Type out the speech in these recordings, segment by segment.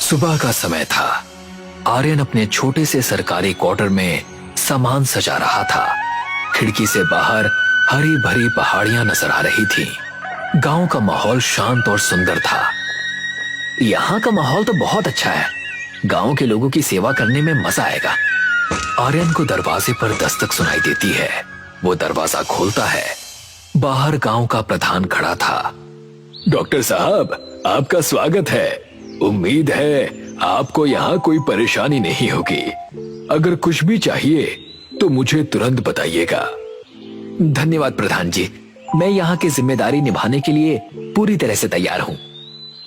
सुबह का समय था। आर्यन अपने छोटे से सरकारी क्वार्टर में सामान सजा रहा था। खिड़की से बाहर हरी भरी पहाड़ियां नजर आ रही थीं। गांव का माहौल शांत और सुंदर था। यहाँ का माहौल तो बहुत अच्छा है। गांव के लोगों की सेवा करने में मजा आएगा। आर्यन को दरवाजे पर दस्तक सुनाई देती है। वो दरवाजा खोलता है। बाहर गांव का प्रधान खड़ा था। डॉक्टर साहब, आपका स्वागत है। उम्मीद है आपको यहाँ कोई परेशानी नहीं होगी। अगर कुछ भी चाहिए तो मुझे तुरंत बताइएगा। धन्यवाद प्रधान जी, मैं यहाँ की जिम्मेदारी निभाने के लिए पूरी तरह से तैयार हूँ।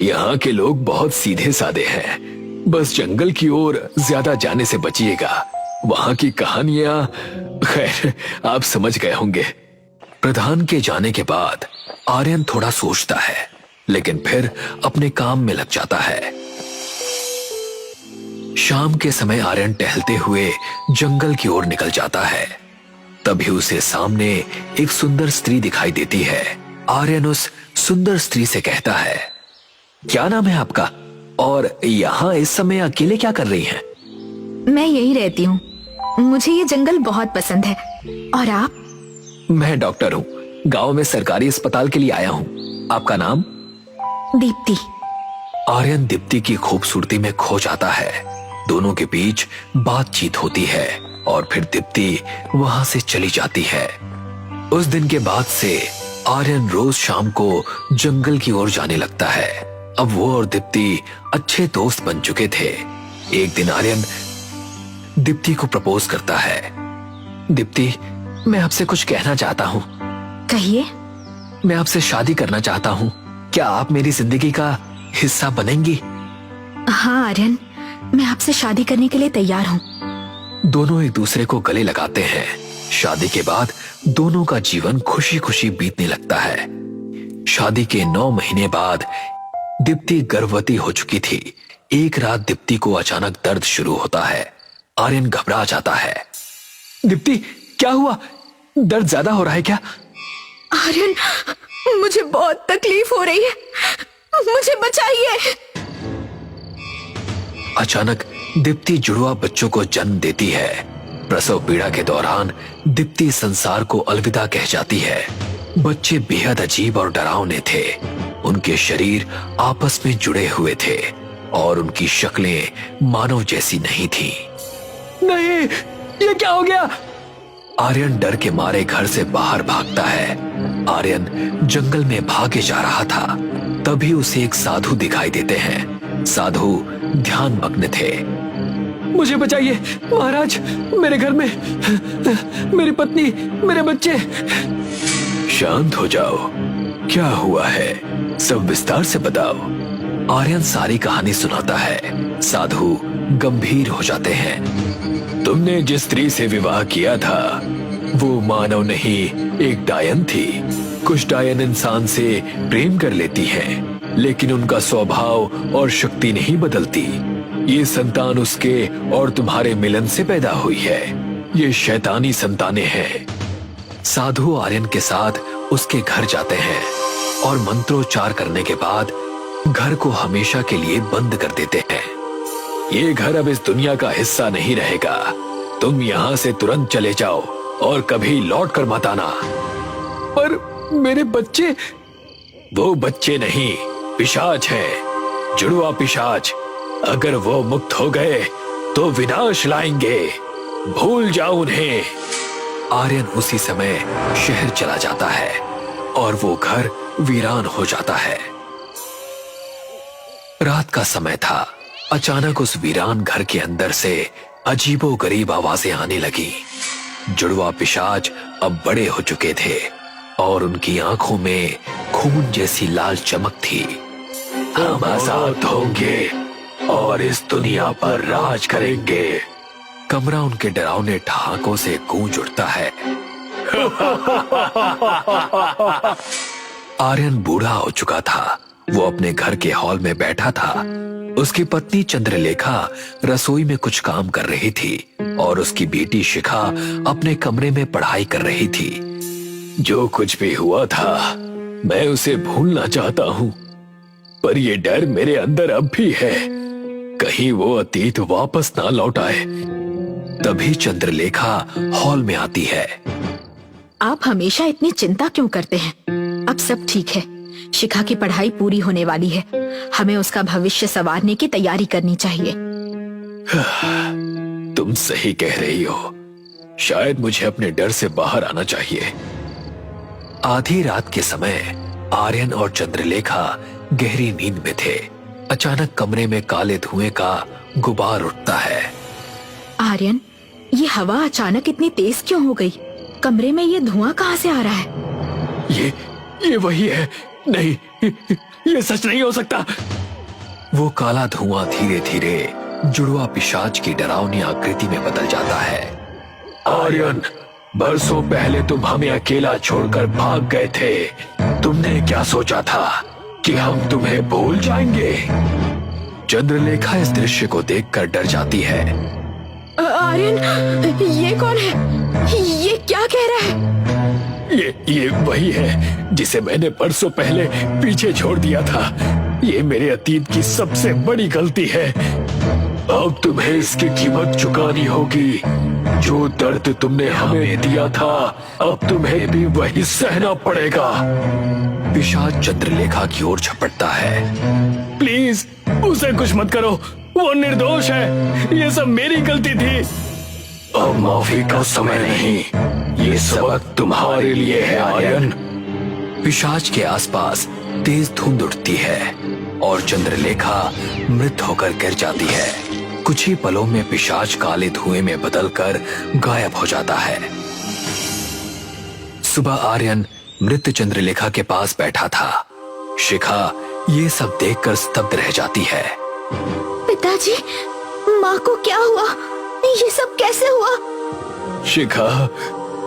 यहाँ के लोग बहुत सीधे साधे हैं। बस जंगल की ओर ज्यादा जाने से बचिएगा। वहाँ की कहानियां, खैर आप समझ गए होंगे। प्रधान के जाने के बाद आर्यन थोड़ा सोचता है, लेकिन फिर अपने काम में लग जाता है। शाम के समय आर्यन टहलते हुए जंगल की ओर निकल जाता है। तभी उसे सामने एक सुंदर स्त्री दिखाई देती है। आर्यन उस सुंदर स्त्री से कहता है, क्या नाम है आपका और यहाँ इस समय अकेले क्या कर रही हैं? मैं यही रहती हूँ। मुझे ये जंगल बहुत पसंद है। और आप? मैं डॉक्टर हूँ। गांव में सरकारी अस्पताल के लिए आया हूँ। आपका नाम? दीप्ति। आर्यन दीप्ति की खूबसूरती में खो जाता है। दोनों के बीच बातचीत होती है और फिर दीप्ति वहां से चली जाती है। उस दिन के बाद से आर्यन रोज शाम को जंगल की ओर जाने लगता है। अब वो और दीप्ति अच्छे दोस्त बन चुके थे। एक दिन आर्यन दीप्ति को प्रपोज करता है। दीप्ति, मैं आपसे कुछ कहना चाहता हूँ। कहिए। मैं आपसे शादी करना चाहता हूँ। क्या आप मेरी जिंदगी का हिस्सा बनेंगी? हाँ आर्यन, मैं आपसे शादी करने के लिए तैयार हूँ। दोनों एक दूसरे को गले लगाते हैं। शादी के बाद दोनों का जीवन खुशी खुशी बीतने लगता है। शादी के 9 महीने बाद दीप्ति गर्भवती हो चुकी थी। एक रात दीप्ति को अचानक दर्द शुरू होता है। आर्यन घबरा जाता है। दीप्ति, क्या हुआ? दर्द ज्यादा हो रहा है क्या? आर्यन, मुझे बहुत तकलीफ हो रही है। मुझे बचाइए। अचानक दीप्ति जुड़वा बच्चों को जन्म देती है। प्रसव पीड़ा के दौरान दीप्ति संसार को अलविदा कह जाती है। बच्चे बेहद अजीब और डरावने थे। उनके शरीर आपस में जुड़े हुए थे और उनकी शक्लें मानव जैसी नहीं थी। नहीं, ये क्या हो गया? आर्यन डर के मारे घर से बाहर भागता है। आर्यन जंगल में भागे जा रहा था। तभी उसे एक साधु दिखाई देते हैं। साधु ध्यान मग्न थे। मुझे बचाइए महाराज, मेरे घर में मेरी पत्नी, मेरे बच्चे। शांत हो जाओ। क्या हुआ है, सब विस्तार से बताओ। आर्यन सारी कहानी सुनाता है। साधु गंभीर हो जाते हैं। तुमने जिस स्त्री से विवाह किया था वो मानव नहीं, एक डायन थी। कुछ डायन इंसान से प्रेम कर लेती हैं, लेकिन उनका स्वभाव और शक्ति नहीं बदलती। ये संतान उसके और तुम्हारे मिलन से पैदा हुई है। ये शैतानी संतानें हैं। साधु आर्यन के साथ उसके घर जाते हैं और मंत्रोच्चार करने के बाद घर को हमेशा के लिए बंद कर देते हैं। ये घर अब इस दुनिया का हिस्सा नहीं रहेगा। तुम यहाँ से तुरंत चले जाओ और कभी लौट कर मत आना। पर मेरे बच्चे? वो बच्चे नहीं, पिशाच हैं, जुड़वा पिशाच। अगर वो मुक्त हो गए तो विनाश लाएंगे। भूल जाओ उन्हें। आर्यन उसी समय शहर चला जाता है और वो घर वीरान हो जाता है। रात का समय था। अचानक उस वीरान घर के अंदर से अजीबोगरीब आवाजें आने लगी। जुड़वा पिशाच अब बड़े हो चुके थे और उनकी आंखों में खून जैसी लाल चमक थी। हम आजाद होंगे और इस दुनिया पर राज करेंगे। कमरा उनके डरावने ठहाकों से गूंज उठता है। आर्यन बूढ़ा हो चुका था। वो अपने घर के हॉल में बैठा था। उसकी पत्नी चंद्रलेखा रसोई में कुछ काम कर रही थी और उसकी बेटी शिखा अपने कमरे में पढ़ाई कर रही थी। जो कुछ भी हुआ था मैं उसे भूलना चाहता हूँ, पर ये डर मेरे अंदर अब भी है। कहीं वो अतीत वापस ना लौट आए। तभी चंद्रलेखा हॉल में आती है। आप हमेशा इतनी चिंता क्यों करते हैं? अब सब ठीक है। शिखा की पढ़ाई पूरी होने वाली है। हमें उसका भविष्य संवारने की तैयारी करनी चाहिए। तुम सही कह रही हो। शायद मुझे अपने डर से बाहर आना चाहिए। आधी रात के समय आर्यन और चंद्रलेखा गहरी नींद में थे। अचानक कमरे में काले धुएं का गुबार उठता है। आर्यन, ये हवा अचानक इतनी तेज क्यों हो गई? कमरे में ये धुआं कहाँ से आ रहा है? ये वही है। नहीं, ये सच नहीं हो सकता। वो काला धुआं धीरे धीरे जुड़वा पिशाच की डरावनी आकृति में बदल जाता है। आर्यन, बरसों पहले तुम हमें अकेला छोड़कर भाग गए थे। तुमने क्या सोचा था कि हम तुम्हें भूल जाएंगे? चंद्रलेखा इस दृश्य को देखकर डर जाती है। आर्यन, ये कौन है? ये क्या कह रहा है? ये वही है जिसे मैंने परसों पहले पीछे छोड़ दिया था। ये मेरे अतीत की सबसे बड़ी गलती है। अब तुम्हें इसकी कीमत चुकानी होगी। जो दर्द तुमने हमें दिया था, अब तुम्हें भी वही सहना पड़ेगा। पिशाच चंद्रलेखा की ओर झपटता है। प्लीज उसे कुछ मत करो, वो निर्दोष है। ये सब मेरी गलती थी। अब माफी का समय नहीं, ये सबक तुम्हारे लिए है आर्यन। पिशाच के आसपास तेज धुंध उठती है और चंद्रलेखा मृत होकर गिर जाती है। कुछ ही पलों में पिशाच काले धुएं में बदलकर गायब हो जाता है। सुबह आर्यन मृत चंद्रलेखा के पास बैठा था। शिखा ये सब देखकर स्तब्ध रह जाती है। पिताजी, माँ को क्या हुआ? ये सब कैसे हुआ? शिखा,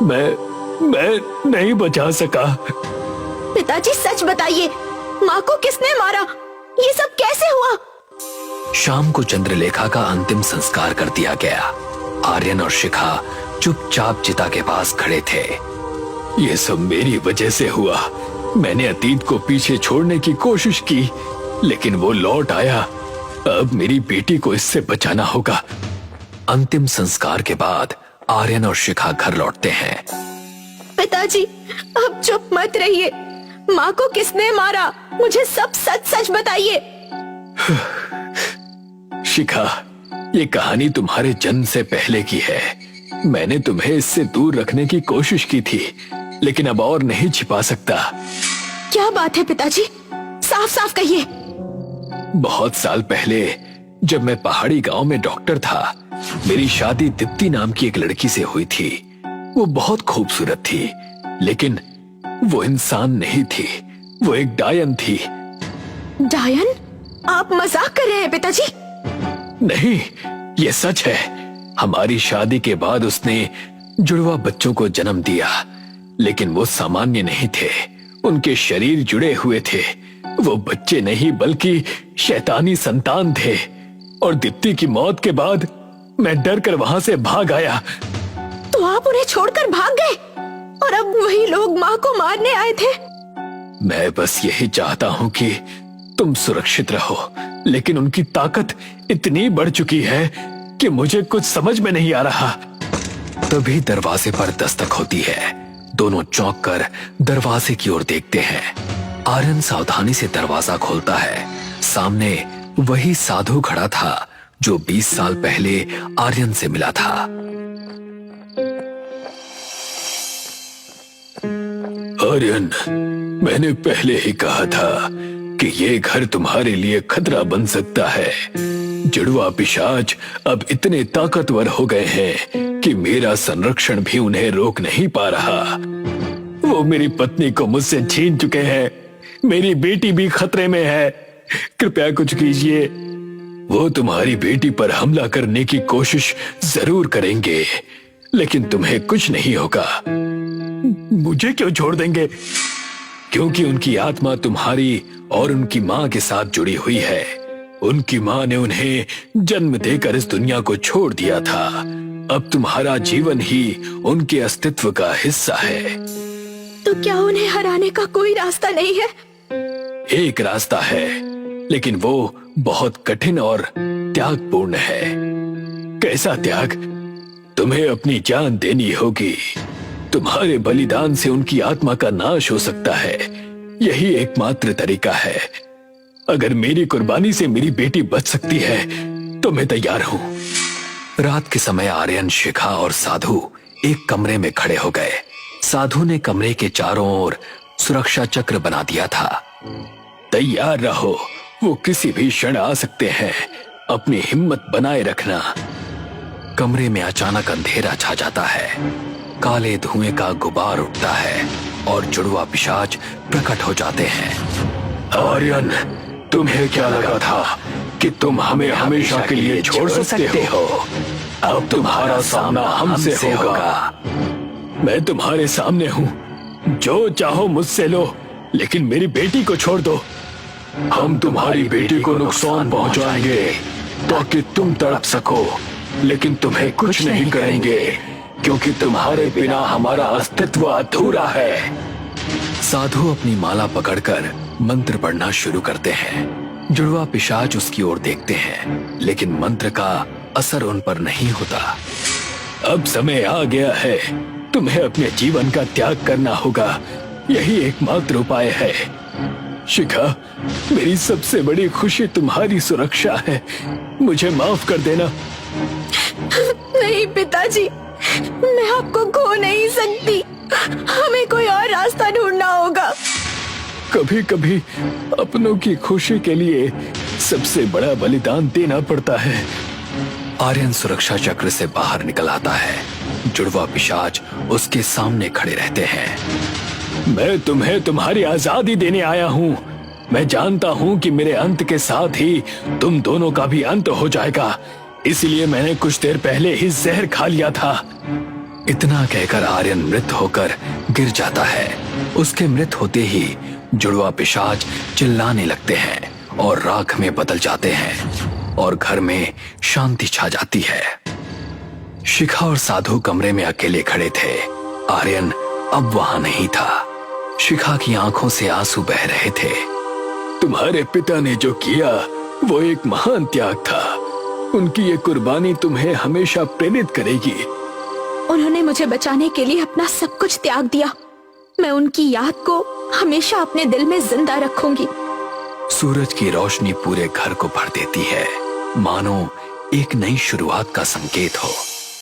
मैं नहीं बचा सका। पिताजी, सच बताइए, माँ को किसने मारा? ये सब कैसे हुआ? शाम को चंद्रलेखा का अंतिम संस्कार कर दिया गया। आर्यन और शिखा चुपचाप चिता के पास खड़े थे। ये सब मेरी वजह से हुआ। मैंने अतीत को पीछे छोड़ने की कोशिश की, लेकिन वो लौट आया। अब मेरी बेटी को इससे बचाना होगा। अंतिम संस्कार के बाद आर्यन और शिखा घर लौटते हैं। पिताजी, अब चुप मत रहिए। माँ को किसने मारा? मुझे सब सच सच बताइए। शिखा, ये कहानी तुम्हारे जन्म से पहले की है। मैंने तुम्हें इससे दूर रखने की कोशिश की थी, लेकिन अब और नहीं छिपा सकता। क्या बात है पिताजी? साफ साफ कहिए। बहुत साल पहले जब मैं पहाड़ी गांव में डॉक्टर था, मेरी शादी दीप्ति नाम की एक लड़की से हुई थी। वो बहुत खूबसूरत थी, लेकिन वो इंसान नहीं थी। वो एक डायन थी। डायन? आप मजाक कर रहे हैं पिताजी? नहीं, ये सच है। हमारी शादी के बाद उसने जुड़वा बच्चों को जन्म दिया, लेकिन वो सामान्य नहीं थे। उनके शरीर जुड़े हुए थे। वो बच्चे नहीं बल्कि शैतानी संतान थे। और दीप्ति की मौत के बाद मैं डर कर वहां से भाग आया। तो आप उन्हें छोड़कर भाग गए और अब वही लोग माँ को मारने आए थे? मैं बस यही चाहता हूँ कि तुम सुरक्षित रहो, लेकिन उनकी ताकत इतनी बढ़ चुकी है कि मुझे कुछ समझ में नहीं आ रहा। तभी दरवाजे पर दस्तक होती है। दोनों चौंक कर दरवाजे की ओर देखते हैं। आर्यन सावधानी से दरवाजा खोलता है। सामने वही साधु खड़ा था जो 20 साल पहले आर्यन से मिला था। आर्यन, मैंने पहले ही कहा था कि ये घर तुम्हारे लिए खतरा बन सकता है। जुड़वा पिशाच अब इतने ताकतवर हो गए हैं कि मेरा संरक्षण भी उन्हें रोक नहीं पा रहा। वो मेरी पत्नी को मुझसे छीन चुके हैं। मेरी बेटी भी खतरे में है। कृपया कुछ कीजिए। वो तुम्हारी बेटी पर हमला करने की कोशिश जरूर करेंगे, लेकिन तुम्हें कुछ नहीं होगा। मुझे क्यों छोड़ देंगे? क्योंकि उनकी आत्मा तुम्हारी और उनकी माँ के साथ जुड़ी हुई है। उनकी माँ ने उन्हें जन्म देकर इस दुनिया को छोड़ दिया था। अब तुम्हारा जीवन ही उनके अस्तित्व का हिस्सा है। तो क्या उन्हें हराने का कोई रास्ता नहीं है? एक रास्ता है। लेकिन वो बहुत कठिन और त्यागपूर्ण है। कैसा त्याग? तुम्हें अपनी जान देनी होगी। तुम्हारे बलिदान से उनकी आत्मा का नाश हो सकता है। यही एकमात्र तरीका है। अगर मेरी कुर्बानी से मेरी बेटी बच सकती है तो मैं तैयार हूं। रात के समय आर्यन, शिखा और साधु एक कमरे में खड़े हो गए। साधु ने कमरे के चारों ओर सुरक्षा चक्र बना दिया था। तैयार रहो, वो किसी भी क्षण आ सकते हैं। अपनी हिम्मत बनाए रखना। कमरे में अचानक अंधेरा छा जाता है। काले धुएं का गुबार उठता है और जुड़वा पिशाच प्रकट हो जाते हैं। आर्यन, तुम्हें क्या लगा था कि तुम हमें हमेशा के लिए छोड़ सकते हो? अब तुम्हारा सामना हमसे होगा। मैं तुम्हारे सामने हूँ। जो चाहो मुझसे लो, लेकिन मेरी बेटी को छोड़ दो। हम तुम्हारी बेटी को नुकसान पहुंचाएंगे ताकि तुम तड़प सको, लेकिन तुम्हें कुछ नहीं करेंगे क्योंकि तुम्हारे बिना हमारा अस्तित्व अधूरा है। साधु अपनी माला पकड़कर मंत्र पढ़ना शुरू करते हैं। जुड़वा पिशाच उसकी ओर देखते हैं, लेकिन मंत्र का असर उन पर नहीं होता। अब समय आ गया है। तुम्हें अपने जीवन का त्याग करना होगा। यही एकमात्र उपाय है। शिखा, मेरी सबसे बड़ी खुशी तुम्हारी सुरक्षा है। मुझे माफ कर देना। नहीं पिताजी, मैं आपको खो नहीं सकती। हमें कोई और रास्ता ढूंढना होगा। कभी कभी अपनों की खुशी के लिए सबसे बड़ा बलिदान देना पड़ता है। आर्यन सुरक्षा चक्र से बाहर निकल आता है। जुड़वा पिशाच उसके सामने खड़े रहते हैं। मैं तुम्हें तुम्हारी आजादी देने आया हूँ। मैं जानता हूँ कि मेरे अंत के साथ ही तुम दोनों का भी अंत हो जाएगा, इसलिए मैंने कुछ देर पहले ही जहर खा लिया था। इतना कहकर आर्यन मृत होकर गिर जाता है। उसके मृत होते ही जुड़वा पिशाच चिल्लाने लगते हैं और राख में बदल जाते हैं और घर में शांति छा जाती है। शिखा और साधु कमरे में अकेले खड़े थे। आर्यन अब वहां नहीं था। शिखा की आंखों से आंसू बह रहे थे। तुम्हारे पिता ने जो किया वो एक महान त्याग था। उनकी ये कुर्बानी तुम्हें हमेशा प्रेरित करेगी। उन्होंने मुझे बचाने के लिए अपना सब कुछ त्याग दिया। मैं उनकी याद को हमेशा अपने दिल में जिंदा रखूंगी। सूरज की रोशनी पूरे घर को भर देती है, मानो एक नई शुरुआत का संकेत हो।